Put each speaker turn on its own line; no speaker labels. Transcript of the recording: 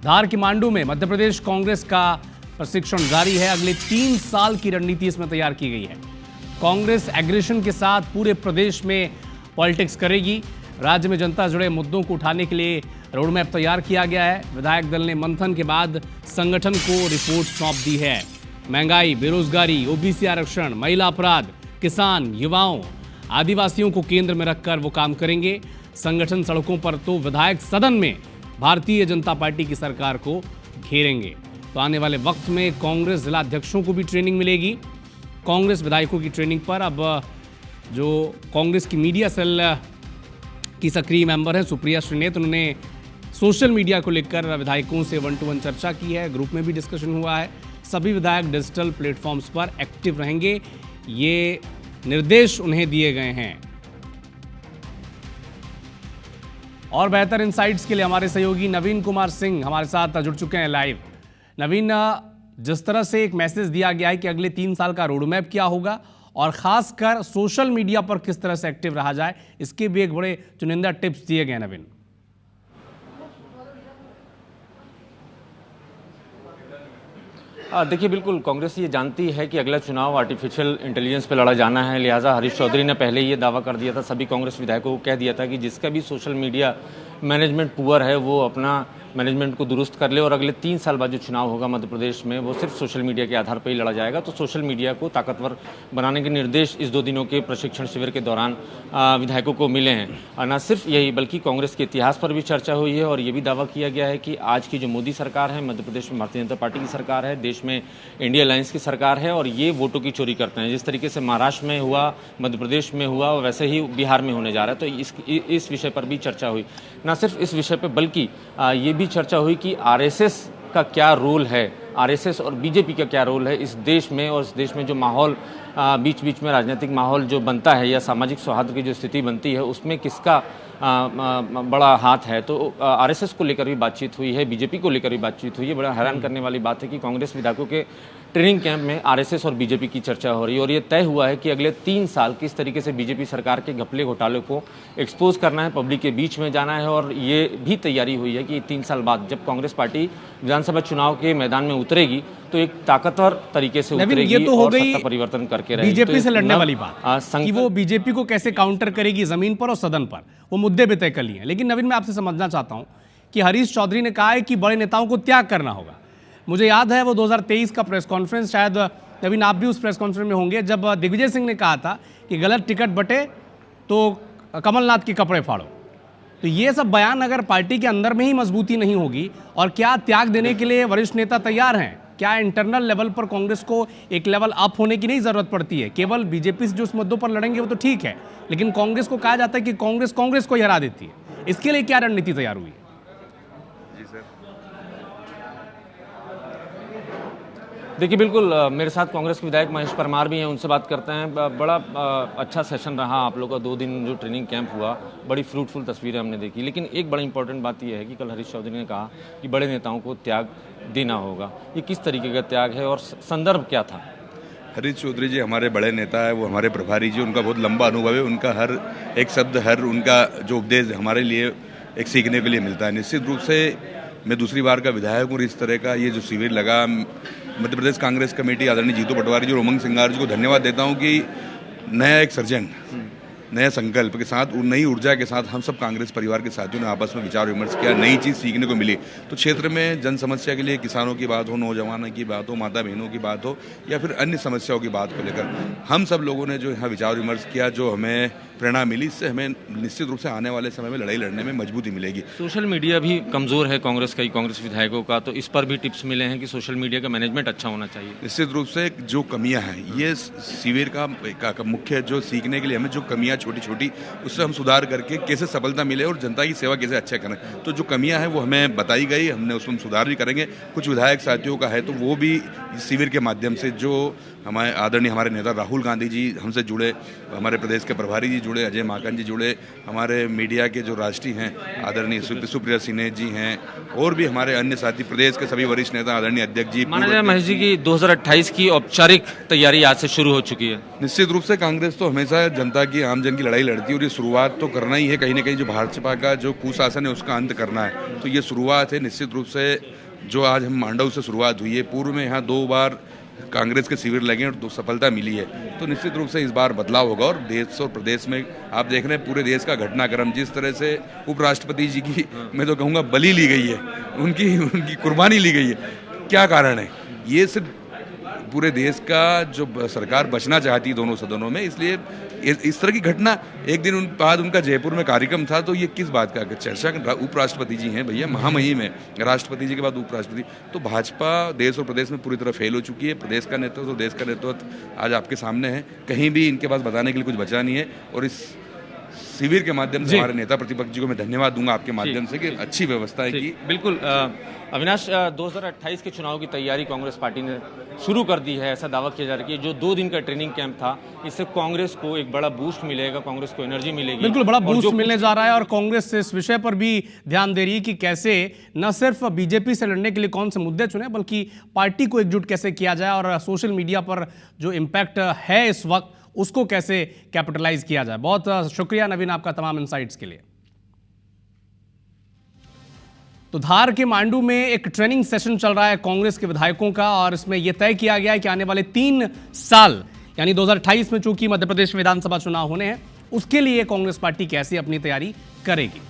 धार के मांडू में मध्य प्रदेश कांग्रेस का प्रशिक्षण जारी है। अगले 3 साल की रणनीति इसमें तैयार की गई है। कांग्रेस एग्रेशन के साथ पूरे प्रदेश में पॉलिटिक्स करेगी। राज्य में जनता जुड़े मुद्दों को उठाने के लिए रोड मैप तैयार किया गया है। विधायक दल ने मंथन के बाद संगठन को रिपोर्ट सौंप दी है। महंगाई, बेरोजगारी, ओबीसी आरक्षण, महिला अपराध, किसान, युवाओं, आदिवासियों को केंद्र में रखकर वो काम करेंगे। संगठन सड़कों पर तो विधायक सदन में भारतीय जनता पार्टी की सरकार को घेरेंगे। तो आने वाले वक्त में कांग्रेस जिला अध्यक्षों को भी ट्रेनिंग मिलेगी। कांग्रेस विधायकों की ट्रेनिंग पर अब जो कांग्रेस की मीडिया सेल की सक्रिय मेंबर है सुप्रिया श्रीनेत, उन्होंने सोशल मीडिया को लेकर विधायकों से 1-to-1 चर्चा की है। ग्रुप में भी डिस्कशन हुआ है। सभी विधायक डिजिटल प्लेटफॉर्म्स पर एक्टिव रहेंगे, ये निर्देश उन्हें दिए गए हैं। और बेहतर इनसाइट्स के लिए हमारे सहयोगी नवीन कुमार सिंह हमारे साथ जुड़ चुके हैं लाइव। नवीन, जिस तरह से एक मैसेज दिया गया है कि अगले 3 साल का रोड मैप क्या होगा और खासकर सोशल मीडिया पर किस तरह से एक्टिव रहा जाए, इसके भी एक बड़े चुनिंदा टिप्स दिए गए। नवीन,
देखिए, बिल्कुल कांग्रेस ये जानती है कि अगला चुनाव आर्टिफिशियल इंटेलिजेंस पे लड़ा जाना है। लिहाजा हरीश चौधरी ने पहले ये दावा कर दिया था, सभी कांग्रेस विधायकों को कह दिया था कि जिसका भी सोशल मीडिया मैनेजमेंट पुअर है वो अपना मैनेजमेंट को दुरुस्त कर ले और अगले 3 साल बाद जो चुनाव होगा मध्य प्रदेश में वो सिर्फ सोशल मीडिया के आधार पर ही लड़ा जाएगा। तो सोशल मीडिया को ताकतवर बनाने के निर्देश इस 2 दिनों के प्रशिक्षण शिविर के दौरान विधायकों को मिले हैं। और न सिर्फ यही बल्कि कांग्रेस के इतिहास पर भी चर्चा हुई है और ये भी दावा किया गया है कि आज की जो मोदी सरकार है, मध्य प्रदेश में भारतीय जनता पार्टी की सरकार है, देश में इंडिया अलायंस की सरकार है और ये वोटों की चोरी करते हैं। जिस तरीके से महाराष्ट्र में हुआ, मध्य प्रदेश में हुआ, वैसे ही बिहार में होने जा रहा है। तो इस विषय पर भी चर्चा हुई। न सिर्फ इस विषय पर बल्कि ये भी चर्चा हुई कि आरएसएस का क्या रोल है, आरएसएस और बीजेपी का क्या रोल है इस देश में, और इस देश में जो माहौल बीच बीच में राजनीतिक माहौल जो बनता है या सामाजिक सौहार्द की जो स्थिति बनती है उसमें किसका बड़ा हाथ है। तो आरएसएस को लेकर भी बातचीत हुई है, बीजेपी को लेकर भी बातचीत हुई है। बड़ा हैरान करने वाली बात है कि कांग्रेस विधायकों के ट्रेनिंग कैंप में आरएसएस और बीजेपी की चर्चा हो रही है और ये तय हुआ है कि अगले 3 साल किस तरीके से बीजेपी सरकार के घपले घोटाले को एक्सपोज करना है, पब्लिक के बीच में जाना है। और ये भी तैयारी हुई है कि 3 साल बाद जब कांग्रेस पार्टी विधानसभा चुनाव के मैदान में उतरेगी तो एक ताकतवर तरीके से उतरेगी।
ये तो हो गई
सत्ता परिवर्तन करके रहेगी।
बीजेपी से लड़ने वाली बात कि वो बीजेपी को कैसे काउंटर करेगी जमीन पर और सदन पर, वो मुद्दे भी तय कर लिए हैं। लेकिन नवीन, मैं आपसे समझना चाहता हूं कि हरीश चौधरी ने कहा है कि बड़े नेताओं को त्याग करना होगा। मुझे याद है वो 2023 का प्रेस कॉन्फ्रेंस, शायद नवीन आप भी उस प्रेस कॉन्फ्रेंस में होंगे, जब दिग्विजय सिंह ने कहा था कि गलत टिकट बटे तो कमलनाथ के कपड़े फाड़ो। तो ये सब बयान अगर पार्टी के अंदर में ही मजबूती नहीं होगी, और क्या त्याग देने के लिए वरिष्ठ नेता तैयार हैं? क्या इंटरनल लेवल पर कांग्रेस को एक लेवल अप होने की नहीं जरूरत पड़ती है? केवल बीजेपी से जो इस मुद्दों पर लड़ेंगे वो तो ठीक है, लेकिन कांग्रेस को कहा जाता है कि कांग्रेस को ही हरा देती है। इसके लिए क्या रणनीति तैयार हुई है?
जी सर, देखिए, बिल्कुल मेरे साथ कांग्रेस के विधायक महेश परमार भी हैं, उनसे बात करते हैं। बड़ा अच्छा सेशन रहा आप लोगों का, 2 दिन जो ट्रेनिंग कैंप हुआ, बड़ी फ्रूटफुल तस्वीरें हमने देखी। लेकिन एक बड़ा इंपॉर्टेंट बात यह है कि कल हरीश चौधरी ने कहा कि बड़े नेताओं को त्याग देना होगा। ये किस तरीके का त्याग है और संदर्भ क्या था?
हरीश चौधरी जी हमारे बड़े नेता है, वो हमारे प्रभारी जी, उनका बहुत लंबा अनुभव है। उनका हर एक शब्द, हर उनका जो उपदेश हमारे लिए एक सीखने के लिए मिलता है। निश्चित रूप से मैं दूसरी बार का विधायक हूँ। इस तरह का ये जो शिविर लगा, मध्य प्रदेश कांग्रेस कमेटी आदरणीय जीतू पटवारी जी और उमंग सिंगार जी को धन्यवाद देता हूँ कि नया एक सर्जन, नया संकल्प के साथ, नई ऊर्जा के साथ हम सब कांग्रेस परिवार के साथियों ने आपस में विचार विमर्श किया, नई चीज़ सीखने को मिली। तो क्षेत्र में जन समस्या के लिए किसानों की बात हो, नौजवानों की बात हो, माता बहनों की बात हो, या फिर अन्य समस्याओं की बात को लेकर हम सब लोगों ने जो यहाँ विचार विमर्श किया, जो हमें प्रेरणा मिली, इससे हमें निश्चित रूप से आने वाले समय में लड़ाई लड़ने में मजबूती मिलेगी।
सोशल मीडिया भी कमज़ोर है कांग्रेस का, कांग्रेस विधायकों का, तो इस पर भी टिप्स मिले हैं कि सोशल मीडिया का मैनेजमेंट अच्छा होना चाहिए।
निश्चित रूप से जो कमियां हैं, ये शिविर का मुख्य जो सीखने के लिए हमें जो कमियां छोटी छोटी, उससे हम सुधार करके कैसे सफलता मिले और जनता की सेवा कैसे अच्छा करें। तो जो कमियां हैं वो हमें बताई गई, हमने उसमें सुधार भी करेंगे। कुछ विधायक साथियों का है तो वो भी शिविर के माध्यम से जो हमारे आदरणीय हमारे नेता राहुल गांधी जी हमसे जुड़े, हमारे प्रदेश के प्रभारी जी जुड़े, अजय माकन जी जुड़े, हमारे मीडिया के जो राष्ट्रीय हैं आदरणीय सुप्रिया सिन्हा जी हैं, और भी हमारे अन्य साथी प्रदेश के सभी वरिष्ठ नेता आदरणीय अध्यक्ष जी।
माना जाए महेश जी की 2028 की औपचारिक तैयारी आज से शुरू हो चुकी है।
निश्चित रूप से कांग्रेस तो हमेशा जनता की, आम जन की लड़ाई लड़ती है और ये शुरुआत तो करना ही है। कहीं ना कहीं जो भाजपा का जो कुशासन है उसका अंत करना है, तो ये शुरुआत है। निश्चित रूप से जो आज हम मांडव से शुरुआत हुई है, पूर्व में यहाँ 2 बार कांग्रेस के शिविर लगे और 2 सफलता मिली है, तो निश्चित रूप से इस बार बदलाव होगा। और देश और प्रदेश में आप देख रहे हैं पूरे देश का घटनाक्रम, जिस तरह से उपराष्ट्रपति जी की मैं तो कहूँगा बलि ली गई है, उनकी कुर्बानी ली गई है। क्या कारण है? ये सिर्फ पूरे देश का जो सरकार बचना चाहती है दोनों सदनों में, इसलिए इस तरह की घटना। एक दिन बाद उनका जयपुर में कार्यक्रम था, तो ये किस बात का चर्चा? उपराष्ट्रपति जी हैं भैया, महामहिम है, राष्ट्रपति जी के बाद उपराष्ट्रपति। तो भाजपा देश और प्रदेश में पूरी तरह फेल हो चुकी है। प्रदेश का नेतृत्व, देश का नेतृत्व आज आपके सामने है, कहीं भी इनके पास बताने के लिए कुछ बचा नहीं है। और इस शिविर के माध्यम से हमारे नेता प्रतिपक्ष जी को मैं धन्यवाद दूंगा आपके माध्यम से कि अच्छी व्यवस्था है की।
बिल्कुल अविनाश, 2028 के चुनाव की तैयारी कांग्रेस पार्टी ने शुरू कर दी है, ऐसा दावा किया जा रहा है कि जो 2 दिन का ट्रेनिंग कैंप था, इससे कांग्रेस को एक बड़ा बूस्ट मिलेगा, कांग्रेस को एनर्जी मिलेगी।
बिल्कुल बड़ा बूस्ट मिलने जा रहा है और कांग्रेस इस विषय पर भी ध्यान दे रही है कि कैसे न सिर्फ बीजेपी से लड़ने के लिए कौन से मुद्दे चुने, बल्कि पार्टी को एकजुट कैसे किया जाए और सोशल मीडिया पर जो इम्पैक्ट है इस वक्त उसको कैसे कैपिटलाइज किया जाए। बहुत शुक्रिया नवीन आपका तमाम इनसाइट्स के लिए। तो धार के मांडू में एक ट्रेनिंग सेशन चल रहा है कांग्रेस के विधायकों का, और इसमें यह तय किया गया है कि आने वाले 3 साल यानी 2028 में चूंकि मध्य प्रदेश विधानसभा चुनाव होने हैं, उसके लिए कांग्रेस पार्टी कैसे अपनी तैयारी करेगी।